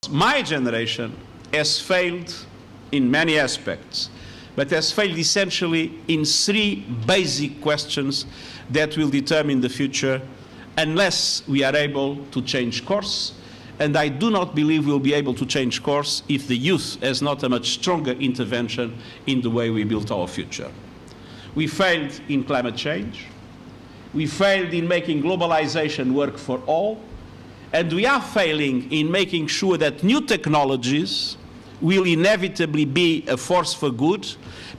My generation has failed in many aspects, but has failed essentially in three basic questions that will determine the future unless we are able to change course. And I do not believe we'll be able to change course if the youth has not a much stronger intervention in the way we build our future. We failed in climate change. We failed in making globalization work for all. And we are failing in making sure that new technologies will inevitably be a force for good,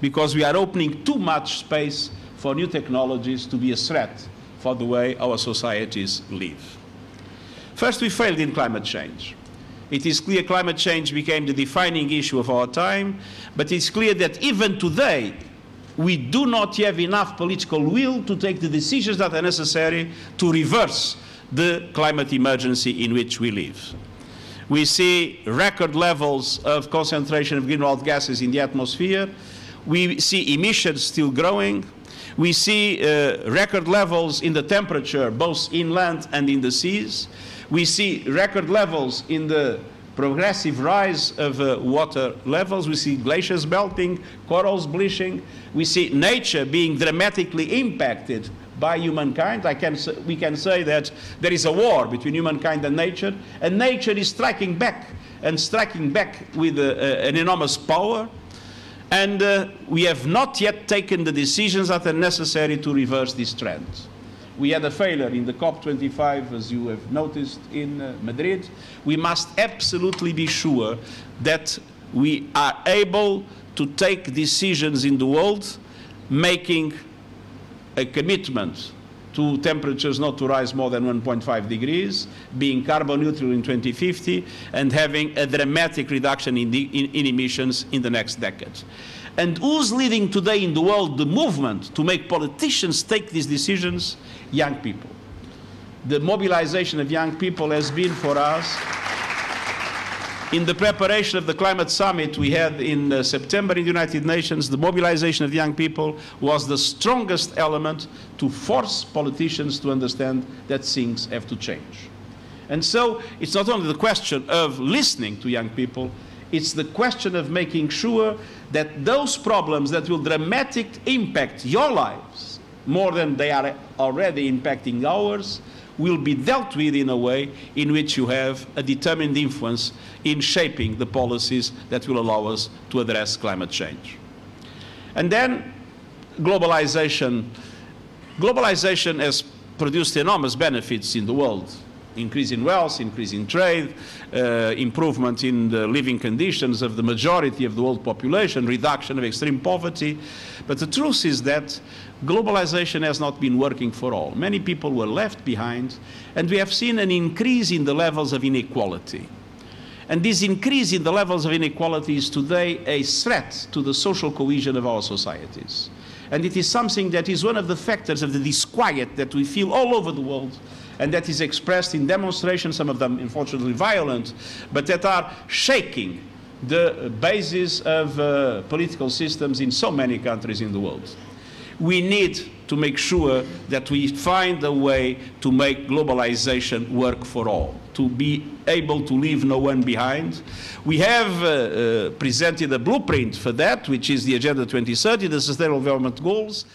because we are opening too much space for new technologies to be a threat for the way our societies live. First, we failed in climate change. It is clear climate change became the defining issue of our time, but it's clear that even today, we do not have enough political will to take the decisions that are necessary to reverse the climate emergency in which we live. We see record levels of concentration of greenhouse gases in the atmosphere. We see emissions still growing. We see record levels in the temperature, both inland and in the seas. We see record levels in the progressive rise of water levels. We see glaciers melting, corals bleaching. We see nature being dramatically impacted by humankind. We can say that there is a war between humankind and nature is striking back, and striking back with an enormous power. And we have not yet taken the decisions that are necessary to reverse this trend. We had a failure in the COP25, as you have noticed, in Madrid. We must absolutely be sure that we are able to take decisions in the world, making a commitment to temperatures not to rise more than 1.5 degrees, being carbon neutral in 2050, and having a dramatic reduction in emissions in the next decade. And who's leading today in the world the movement to make politicians take these decisions? Young people. The mobilization of young people has been for us, in the preparation of the climate summit we had in September in the United Nations, the mobilization of young people was the strongest element to force politicians to understand that things have to change. And so it's not only the question of listening to young people, it's the question of making sure that those problems that will dramatically impact your lives more than they are already impacting ours will be dealt with in a way in which you have a determined influence in shaping the policies that will allow us to address climate change. And then globalization. Globalization has produced enormous benefits in the world. Increase in wealth, increase in trade, improvement in the living conditions of the majority of the world population, reduction of extreme poverty. But the truth is that globalization has not been working for all. Many people were left behind, and we have seen an increase in the levels of inequality. And this increase in the levels of inequality is today a threat to the social cohesion of our societies. And it is something that is one of the factors of the disquiet that we feel all over the world, and that is expressed in demonstrations, some of them unfortunately violent, but that are shaking the basis of political systems in so many countries in the world. We need to make sure that we find a way to make globalization work for all, to be able to leave no one behind. We have presented a blueprint for that, which is the Agenda 2030, the Sustainable Development Goals.